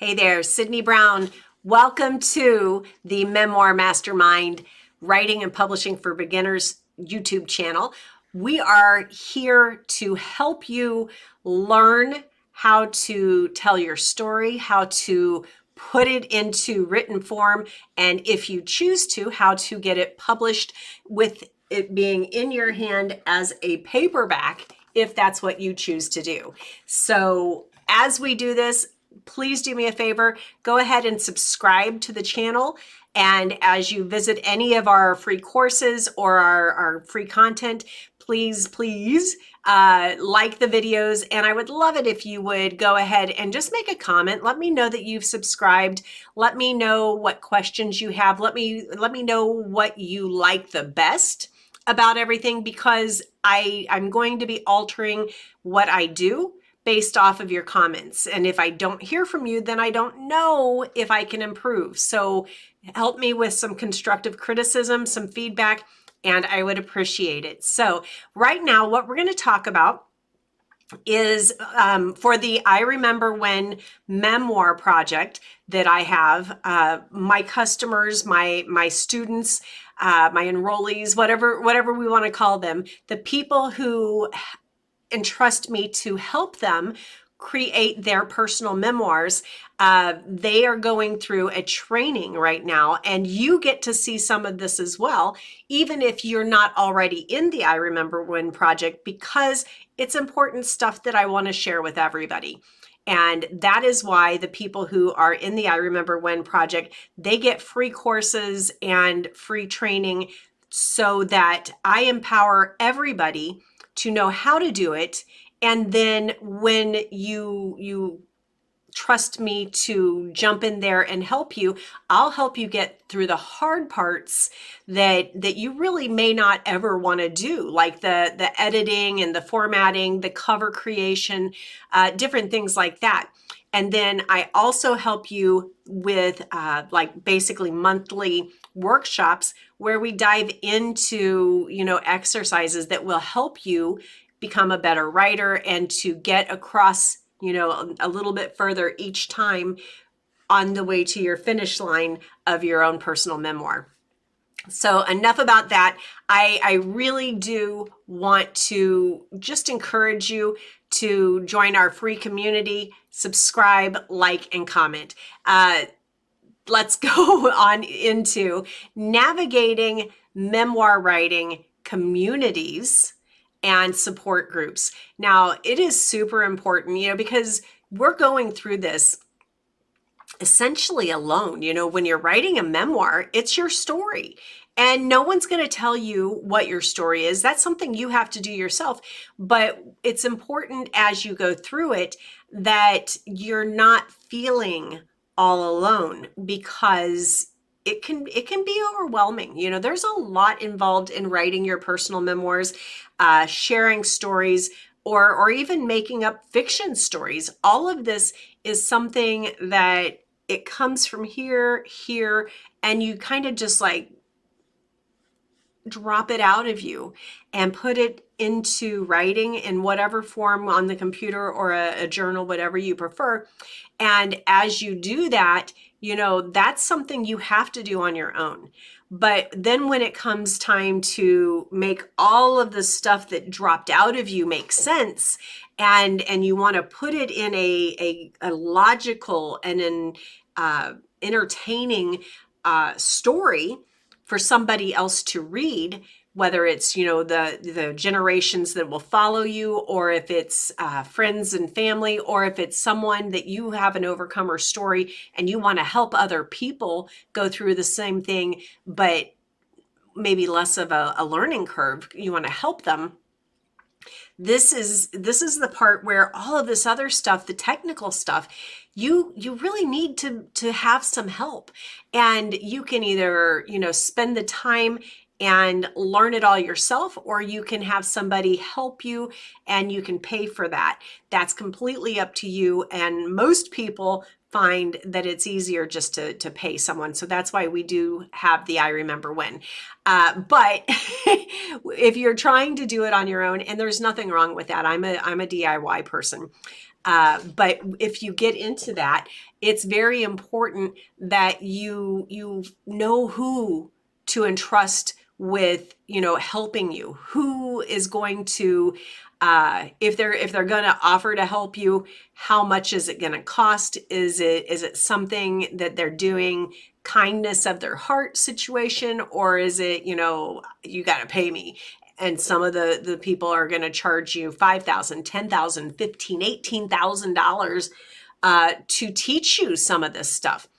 Hey there, Sydney Brown. Welcome to the Memoir Mastermind Writing and Publishing for Beginners YouTube channel. We are here to help you learn how to tell your story, how to put it into written form, and if you choose to, how to get it published with it being in your hand as a paperback, if that's what you choose to do. So as we do this, please do me a favor, go ahead and subscribe to the channel. And as you visit any of our free courses or our free content, please like the videos. And I would love it if you would go ahead and just make a comment. Let me know that you've subscribed. Let me know what questions you have. Let me know what you like the best about everything, because I'm going to be altering what I do based off of your comments. And if I don't hear from you, then I don't know if I can improve. So help me with some constructive criticism, some feedback, and I would appreciate it. So right now, what we're going to talk about is for the I Remember When memoir project that I have, my customers, my students, my enrollees, whatever we want to call them, the people who entrust me to help them create their personal memoirs. They are going through a training right now, and you get to see some of this as well, even if you're not already in the I Remember When project, because it's important stuff that I want to share with everybody. And that is why the people who are in the I Remember When project, they get free courses and free training so that I empower everybody to know how to do it. And then when you trust me to jump in there and help you, I'll help you get through the hard parts that you really may not ever want to do, like the editing and the formatting, the cover creation, different things like that. And then I also help you with like basically monthly workshops where we dive into, exercises that will help you become a better writer and to get across, a little bit further each time on the way to your finish line of your own personal memoir. So enough about that. I really do want to just encourage you to join our free community, subscribe, like, and comment. Let's go on into navigating memoir writing communities and support groups. Now, it is super important, because we're going through this essentially alone. When you're writing a memoir, it's your story. And no one's going to tell you what your story is. That's something you have to do yourself. But it's important as you go through it that you're not feeling all alone, because it can be overwhelming. There's a lot involved in writing your personal memoirs, sharing stories, or even making up fiction stories. All of this is something that it comes from here, and you kind of just like drop it out of you and put it into writing in whatever form, on the computer or a journal, whatever you prefer. And as you do that, that's something you have to do on your own. But then when it comes time to make all of the stuff that dropped out of you make sense, and you want to put it in a logical and an entertaining story for somebody else to read, whether it's, the generations that will follow you, or if it's friends and family, or if it's someone that you have an overcomer story and you want to help other people go through the same thing, but maybe less of a learning curve, you want to help them. This is the part where all of this other stuff, the technical stuff, you really need to have some help. And you can either, spend the time and learn it all yourself, or you can have somebody help you and you can pay for that. That's completely up to you. And most people find that it's easier just to pay someone. So that's why we do have the I Remember When. But if you're trying to do it on your own, and there's nothing wrong with that, I'm a DIY person. But if you get into that, it's very important that you know who to entrust with, helping you, who is going to, if they're going to offer to help you, how much is it going to cost? Is it something that they're doing kindness of their heart situation, or is it, you got to pay me? And some of the people are going to charge you $5,000, $10,000, $15,000, $18,000 to teach you some of this stuff.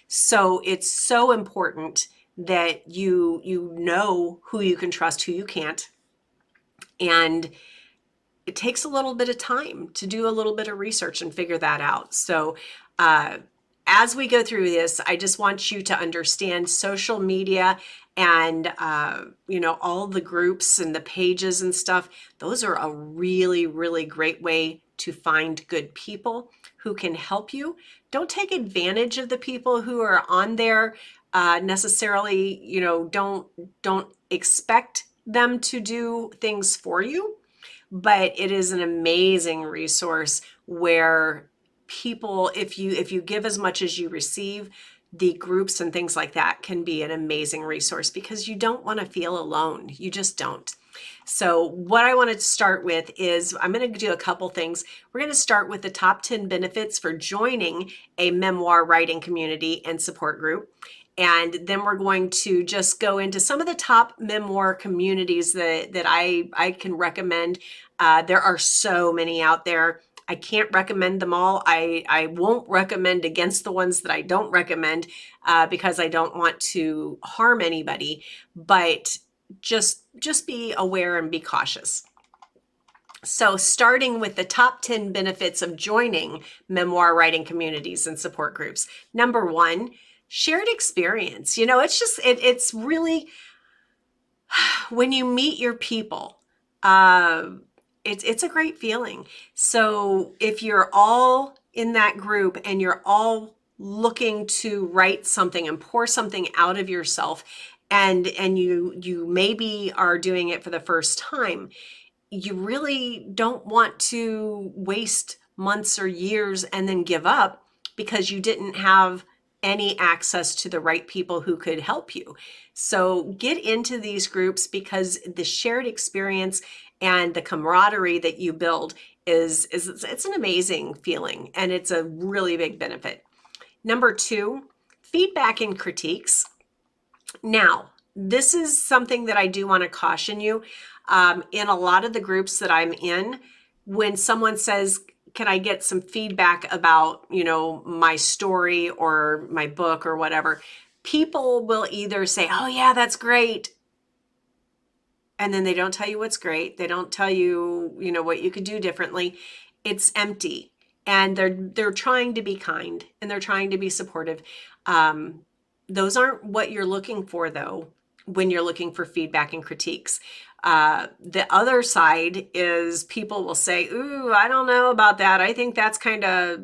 So it's so important that you know who you can trust, who you can't. And it takes a little bit of time to do a little bit of research and figure that out. So as we go through this, I just want you to understand social media and, all the groups and the pages and stuff. Those are a really, really great way to find good people who can help you. Don't take advantage of the people who are on there necessarily. Don't expect them to do things for you, but it is an amazing resource where people, if you give as much as you receive, the groups and things like that can be an amazing resource, because you don't want to feel alone. You just don't. So what I wanted to start with is I'm going to do a couple things. We're going to start with the top 10 benefits for joining a memoir writing community and support group. And then we're going to just go into some of the top memoir communities that I can recommend. There are so many out there. I can't recommend them all. I won't recommend against the ones that I don't recommend because I don't want to harm anybody, but just be aware and be cautious. So starting with the top 10 benefits of joining memoir writing communities and support groups. Number 1, shared experience. It's really, when you meet your people, it's a great feeling. So if you're all in that group and you're all looking to write something and pour something out of yourself, and you maybe are doing it for the first time, you really don't want to waste months or years and then give up because you didn't have any access to the right people who could help you. So get into these groups, because the shared experience and the camaraderie that you build it's an amazing feeling, and it's a really big benefit. Number 2, feedback and critiques. Now, this is something that I do want to caution you. In a lot of the groups that I'm in, when someone says, can I get some feedback about, my story or my book or whatever, people will either say, oh yeah, that's great. And then they don't tell you what's great. They don't tell you, what you could do differently. It's empty. And they're trying to be kind and they're trying to be supportive. Those aren't what you're looking for, though, when you're looking for feedback and critiques. The other side is people will say, ooh, I don't know about that. I think that's kind of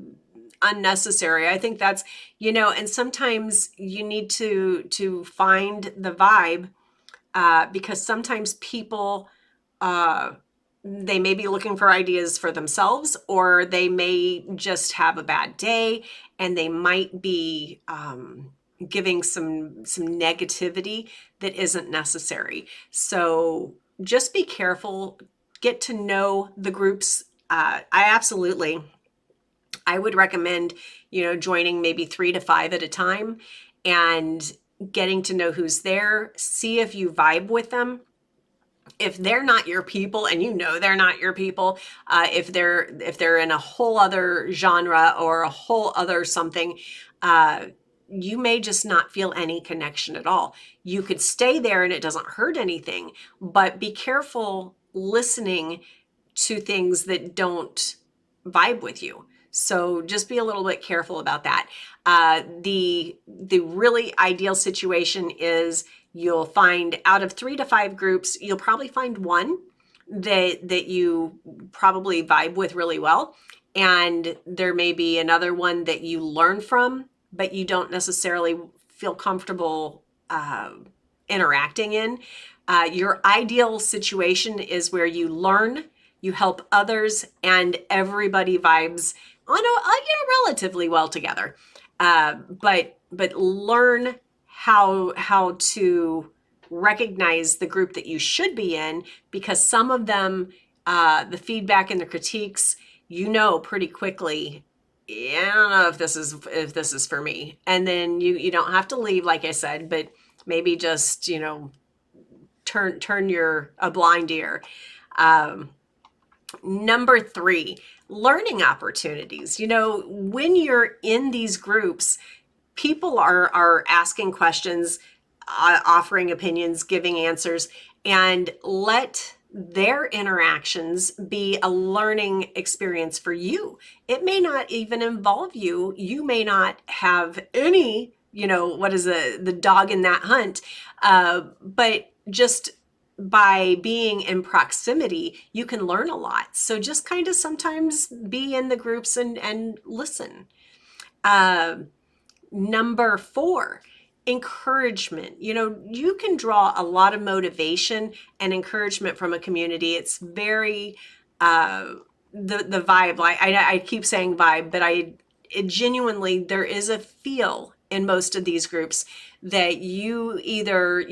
unnecessary. I think that's, and sometimes you need to find the vibe, because sometimes people, they may be looking for ideas for themselves, or they may just have a bad day and they might be giving some negativity that isn't necessary. So just be careful, get to know the groups. I would recommend, joining maybe 3 to 5 at a time and getting to know who's there, see if you vibe with them. If they're not your people, and they're not your people, if they're in a whole other genre or a whole other something, you may just not feel any connection at all. You could stay there and it doesn't hurt anything, but be careful listening to things that don't vibe with you. So just be a little bit careful about that. The really ideal situation is you'll find, out of 3 to 5 groups, you'll probably find one that you probably vibe with really well. And there may be another one that you learn from, but you don't necessarily feel comfortable interacting in. Your ideal situation is where you learn, you help others, and everybody vibes on relatively well together. But learn how to recognize the group that you should be in, because some of them, the feedback and the critiques, pretty quickly, yeah, I don't know if this is for me. And then you don't have to leave, like I said, but maybe just turn your a blind ear. Um, Number 3, learning opportunities. When you're in these groups, people are asking questions, offering opinions, giving answers, and let their interactions be a learning experience for you. It may not even involve you. You may not have any, what is the dog in that hunt, but just by being in proximity, you can learn a lot. So just kind of sometimes be in the groups and listen. Uh, Number 4, encouragement. You can draw a lot of motivation and encouragement from a community. It's very, the vibe. I keep saying vibe, but it genuinely, there is a feel in most of these groups that you either,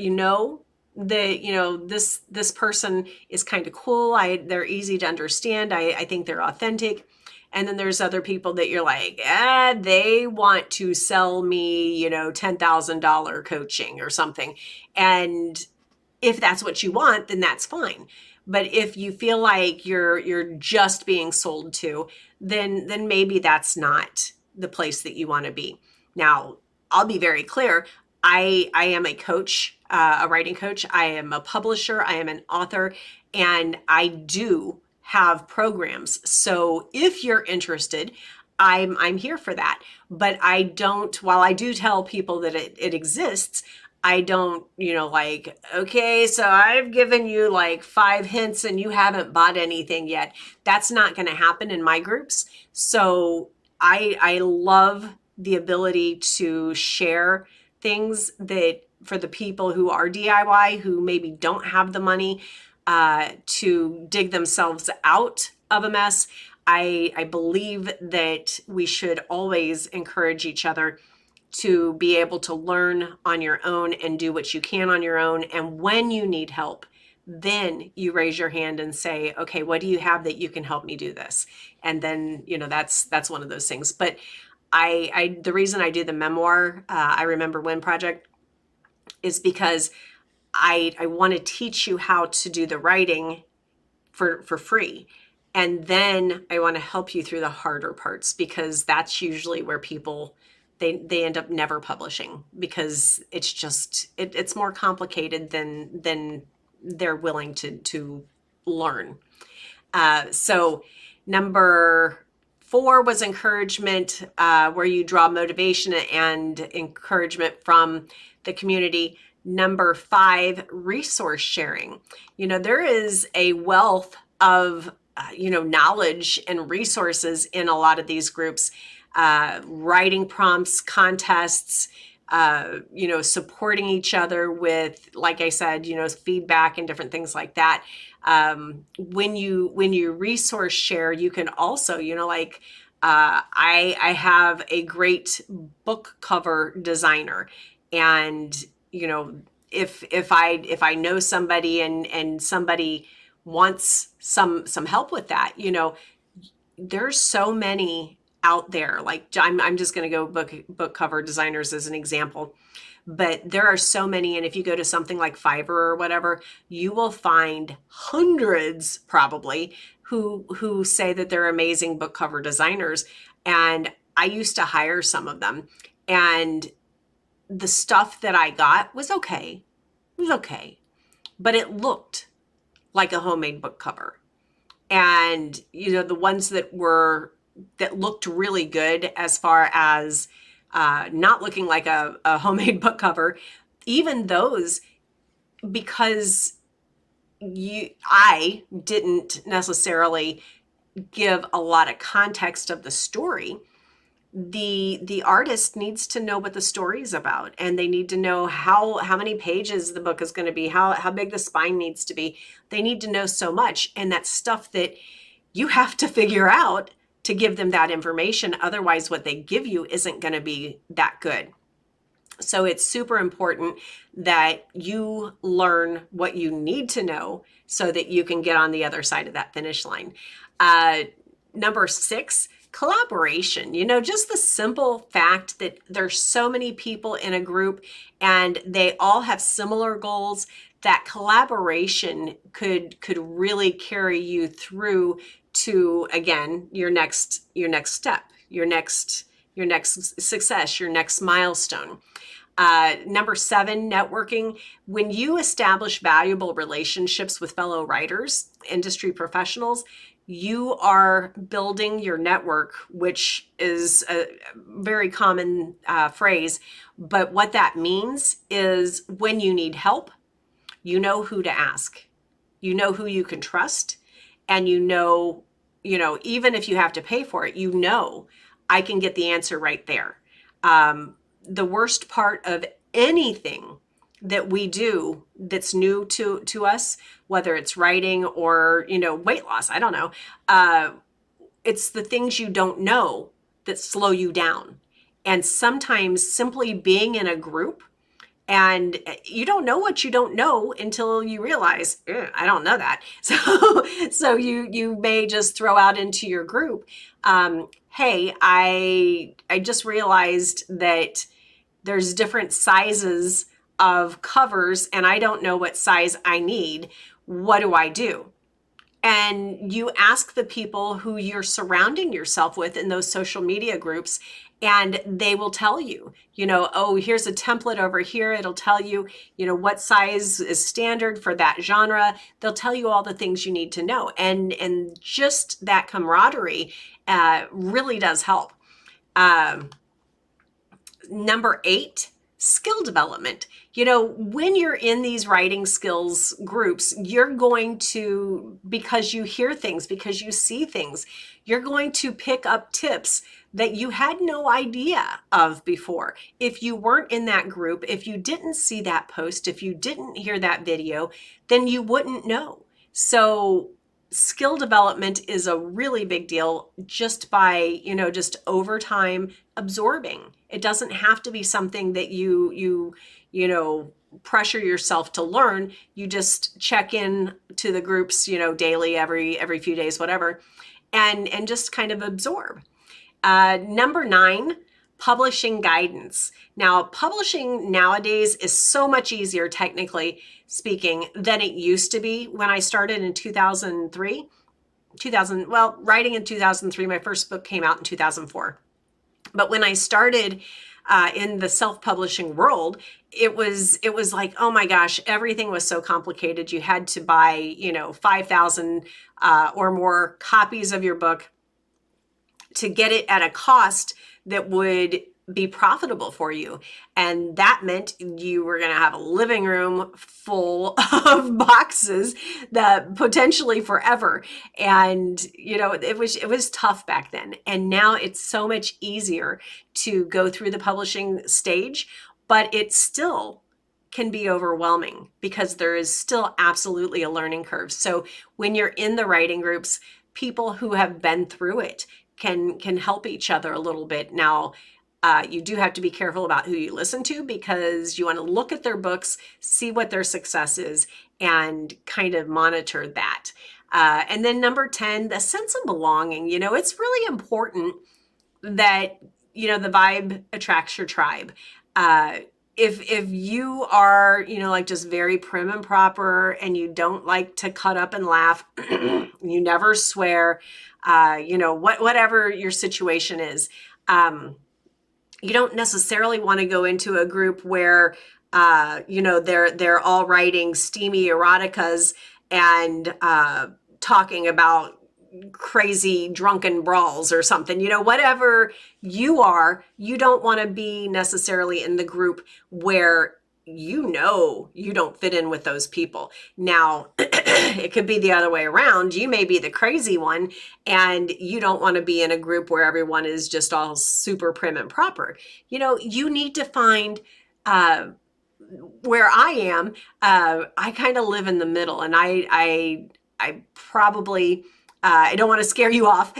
that, this person is kind of cool. They're easy to understand. I think they're authentic. And then there's other people that you're like, they want to sell me, $10,000 coaching or something. And if that's what you want, then that's fine. But if you feel like you're just being sold to, then maybe that's not the place that you want to be. Now, I'll be very clear. I am a coach, a writing coach. I am a publisher. I am an author, and I do have programs. So if you're interested, I'm here for that. But I don't, while I do tell people that it exists, I don't, like, okay, so I've given you like 5 hints and you haven't bought anything yet. That's not going to happen in my groups. So I love the ability to share things that for the people who are DIY, who maybe don't have the money to dig themselves out of a mess. I believe that we should always encourage each other to be able to learn on your own and do what you can on your own. And when you need help, then you raise your hand and say, okay, what do you have that you can help me do this? And then, that's one of those things. But the reason I do the memoir, I Remember When project, is because I want to teach you how to do the writing for free. And then I want to help you through the harder parts, because that's usually where people, they end up never publishing, because it's just, it's more complicated than they're willing to learn. So number 4 was encouragement, where you draw motivation and encouragement from the community. Number 5, resource sharing. There is a wealth of, knowledge and resources in a lot of these groups, writing prompts, contests, supporting each other with, like I said, feedback and different things like that. When you resource share, you can also, I have a great book cover designer, and if I know somebody and somebody wants some help with that, there's so many out there. Like I'm just going to go book cover designers as an example, but there are so many. And if you go to something like Fiverr or whatever, you will find hundreds probably who say that they're amazing book cover designers. And I used to hire some of them, and the stuff that I got was okay. It was okay, but it looked like a homemade book cover. And the ones that looked really good, as far as not looking like a homemade book cover, even those, because I didn't necessarily give a lot of context of the story. The artist needs to know what the story is about, and they need to know how many pages the book is going to be, how big the spine needs to be. They need to know so much, and that's stuff that you have to figure out to give them that information. Otherwise, what they give you isn't going to be that good. So it's super important that you learn what you need to know so that you can get on the other side of that finish line. Number 6, collaboration. Just the simple fact that there's so many people in a group and they all have similar goals, that collaboration could really carry you through to, again, your next step, your next success, your next milestone. Number 7, networking. When you establish valuable relationships with fellow writers, industry professionals, you are building your network, which is a very common phrase. But what that means is when you need help, you know who to ask. You know who you can trust. And even if you have to pay for it, I can get the answer right there. The worst part of anything that we do that's new to us, whether it's writing or, weight loss, I don't know. It's the things you don't know that slow you down. And sometimes simply being in a group, and you don't know what you don't know until you realize, I don't know that. So you may just throw out into your group, hey, I just realized that there's different sizes of covers and I don't know what size I need. What do I do? And you ask the people who you're surrounding yourself with in those social media groups, and they will tell you, oh, here's a template over here. It'll tell you, what size is standard for that genre. They'll tell you all the things you need to know. And just that camaraderie really does help. Number 8, skill development. When you're in these writing skills groups, you're going to, because you hear things, because you see things, you're going to pick up tips that you had no idea of before. If you weren't in that group, if you didn't see that post, if you didn't hear that video, then you wouldn't know. So skill development is a really big deal just by, just over time absorbing. It doesn't have to be something that you pressure yourself to learn. You just check in to the groups, daily, every few days, whatever, and just kind of absorb. Number 9, publishing guidance. Now, publishing nowadays is so much easier, technically speaking, than it used to be when I started in 2003. Writing in 2003, my first book came out in 2004. But when I started in the self-publishing world, it was like, oh my gosh, everything was so complicated. You had to buy, 5,000 or more copies of your book to get it at a cost that would be profitable for you. And that meant you were going to have a living room full of boxes that potentially forever. And, it was tough back then. And now it's so much easier to go through the publishing stage, but it still can be overwhelming because there is still absolutely a learning curve. So when you're in the writing groups, people who have been through it can help each other a little bit. Now, you do have to be careful about who you listen to because you want to look at their books, see what their success is, and kind of monitor that. And then number 10, the sense of belonging. It's really important that, the vibe attracts your tribe. If you are, like just very prim and proper and you don't like to cut up and laugh, you never swear, whatever your situation is, you don't necessarily want to go into a group where, they're all writing steamy eroticas and talking about crazy drunken brawls or something. Whatever you are, you don't want to be necessarily in the group where you don't fit in with those people. Now, it could be the other way around. You may be the crazy one and you don't want to be in a group where everyone is just all super prim and proper. You need to find where I am. I kind of live in the middle, and I probably I don't want to scare you off,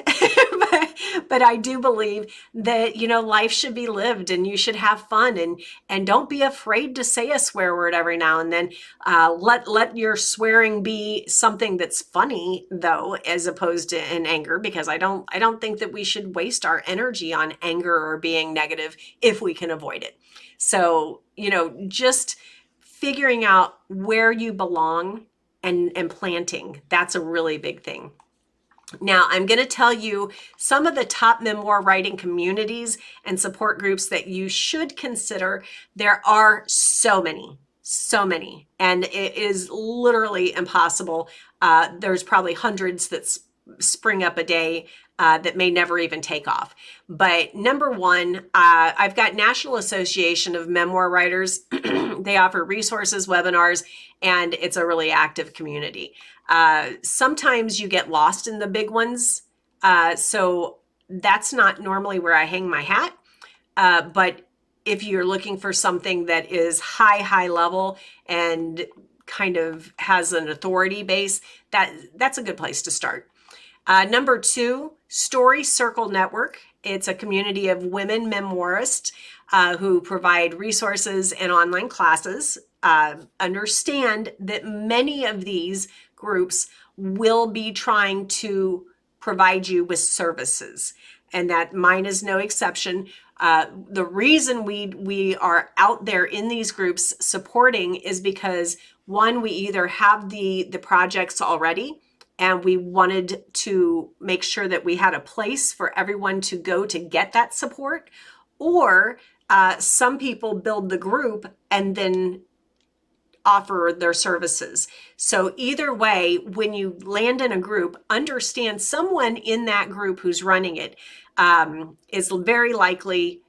but I do believe that, life should be lived and you should have fun, and don't be afraid to say a swear word every now and then. Let your swearing be something that's funny though, as opposed to in anger, because I don't think that we should waste our energy on anger or being negative if we can avoid it. So, just figuring out where you belong and planting, that's a really big thing. Now, I'm going to tell you some of the top memoir writing communities and support groups that you should consider. There are so many, and it is literally impossible. There's probably hundreds that spring up a day that may never even take off. But number one, I've got National Association of Memoir Writers. They offer resources, webinars, and it's a really active community. Sometimes you get lost in the big ones. So that's not normally where I hang my hat. But if you're looking for something that is high level and kind of has an authority base, that's a good place to start. Number two, Story Circle Network. It's a community of women memoirists who provide resources and online classes. Understand that many of these groups will be trying to provide you with services, and that mine is no exception. The reason we are out there in these groups supporting is because, one, we either have the projects already, and we wanted to make sure that we had a place for everyone to go to get that support, or some people build the group and then offer their services. So either way, when you land in a group, understand someone in that group who's running it is very likely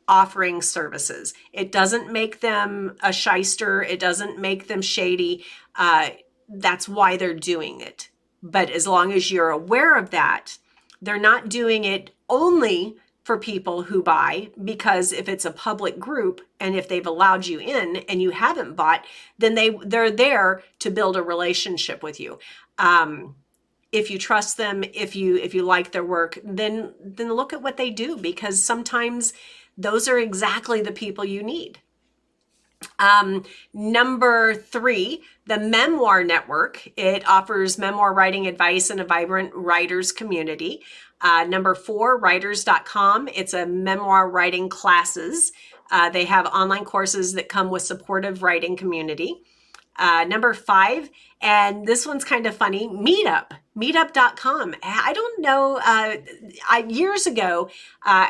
offering services. It doesn't make them a shyster. It doesn't make them shady. That's why they're doing it. But as long as you're aware of that, they're not doing it only for people who buy, because if it's a public group and if they've allowed you in and you haven't bought, then they're there to build a relationship with you. If you trust them, if you like their work, then look at what they do, because sometimes those are exactly the people you need. Number three, the Memoir Network. It offers memoir writing advice in a vibrant writers community. Number four, writers.com. It's a memoir writing classes. They have online courses that come with supportive writing community. Number five, and this one's kind of funny, meetup.com. I don't know, years ago,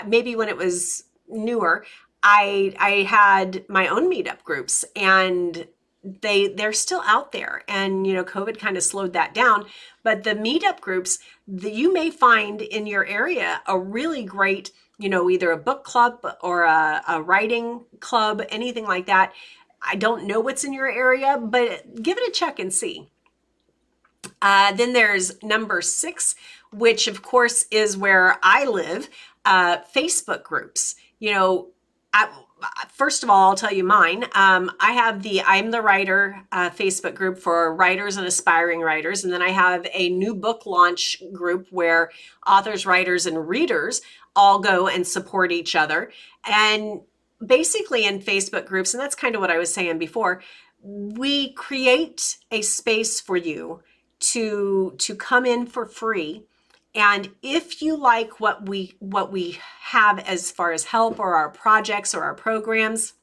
maybe when it was newer, I had my own meetup groups, and they're still out there, and COVID kind of slowed that down. But the meetup groups that you may find in your area a really great, either a book club or a writing club, anything like that. I don't know what's in your area, but give it a check and see. Then there's number six, which of course is where I live, Facebook groups. First of all, I'll tell you mine. I have the I'm the Writer Facebook group for writers and aspiring writers. And then I have a new book launch group where authors, writers, and readers all go and support each other. And basically in Facebook groups, and that's kind of what I was saying before, we create a space for you to come in for free. And if you like what we have as far as help or our projects or our programs,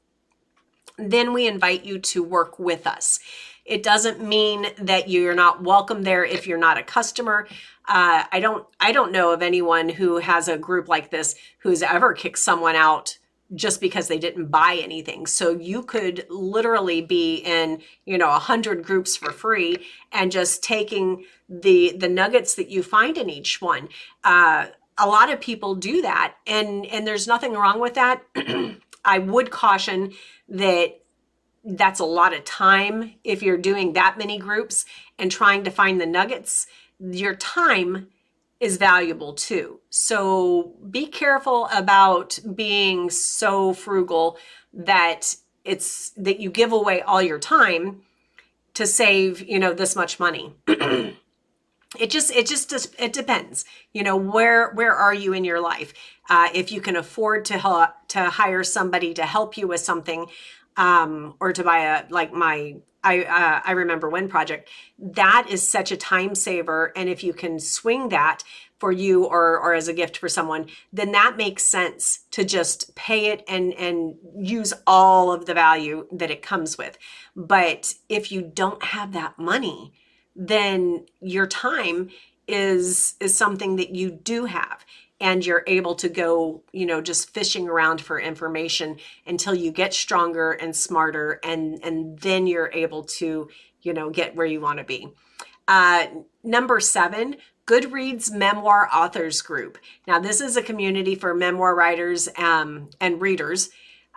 then we invite you to work with us. It doesn't mean that you're not welcome there if you're not a customer. I don't know of anyone who has a group like this who's ever kicked someone out just because they didn't buy anything. So you could literally be in, 100 groups for free and just taking the nuggets that you find in each one. A lot of people do that, and there's nothing wrong with that. I would caution that that's a lot of time if you're doing that many groups and trying to find the nuggets. Your time is valuable too. So be careful about being so frugal that you give away all your time to save, this much money. it depends. Where are you in your life? If you can afford to hire somebody to help you with something, or to buy I remember when project, that is such a time saver. And if you can swing that for you, or as a gift for someone, then that makes sense to just pay it and use all of the value that it comes with. But if you don't have that money, then your time is something that you do have, and you're able to go, just fishing around for information until you get stronger and smarter, and then you're able to, get where you want to be. Number 7, Goodreads Memoir Authors Group. Now, this is a community for memoir writers and readers.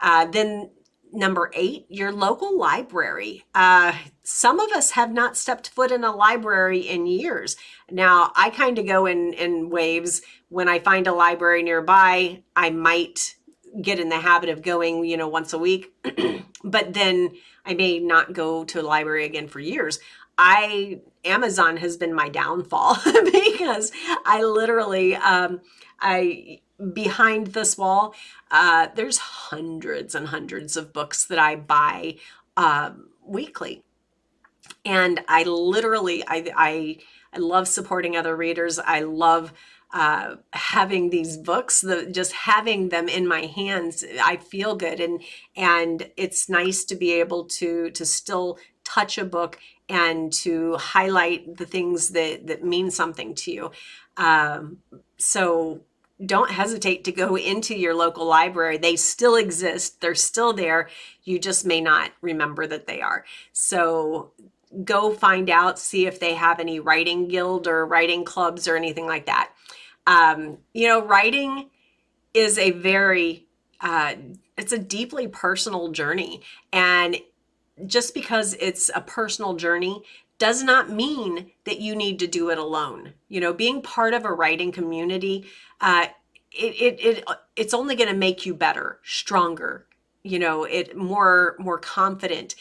Then number 8, your local library. Some of us have not stepped foot in a library in years. Now, I kind of go in waves. When I find a library nearby, I might get in the habit of going, once a week, but then I may not go to a library again for years. Amazon has been my downfall because I literally, behind this wall, there's hundreds and hundreds of books that I buy weekly. And I literally, I love supporting other readers. I love having these books, just having them in my hands. I feel good, and it's nice to be able to still touch a book and to highlight the things that mean something to you. So don't hesitate to go into your local library. They still exist. They're still there. You just may not remember that they are. So go find out, see if they have any writing guild or writing clubs or anything like that. Writing is it's a deeply personal journey. And just because it's a personal journey does not mean that you need to do it alone. Being part of a writing community, it's only going to make you better, stronger, more confident.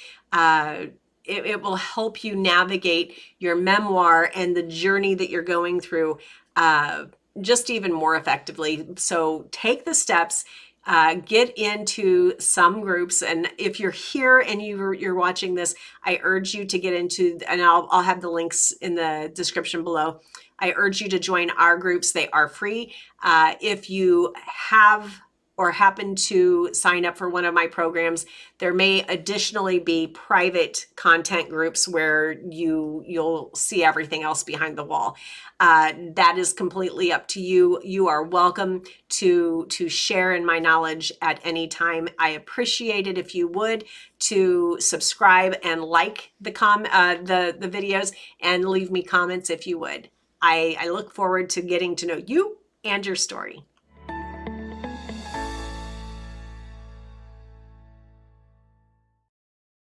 It will help you navigate your memoir and the journey that you're going through just even more effectively. So take the steps. Get into some groups, and if you're here and you're watching this, I urge you to get into, and I'll have the links in the description below. I urge you to join our groups. They are free. If you have or happen to sign up for one of my programs, there may additionally be private content groups where you'll see everything else behind the wall. That is completely up to you. You are welcome to share in my knowledge at any time. I appreciate it if you would to subscribe and like the videos, and leave me comments if you would. I look forward to getting to know you and your story.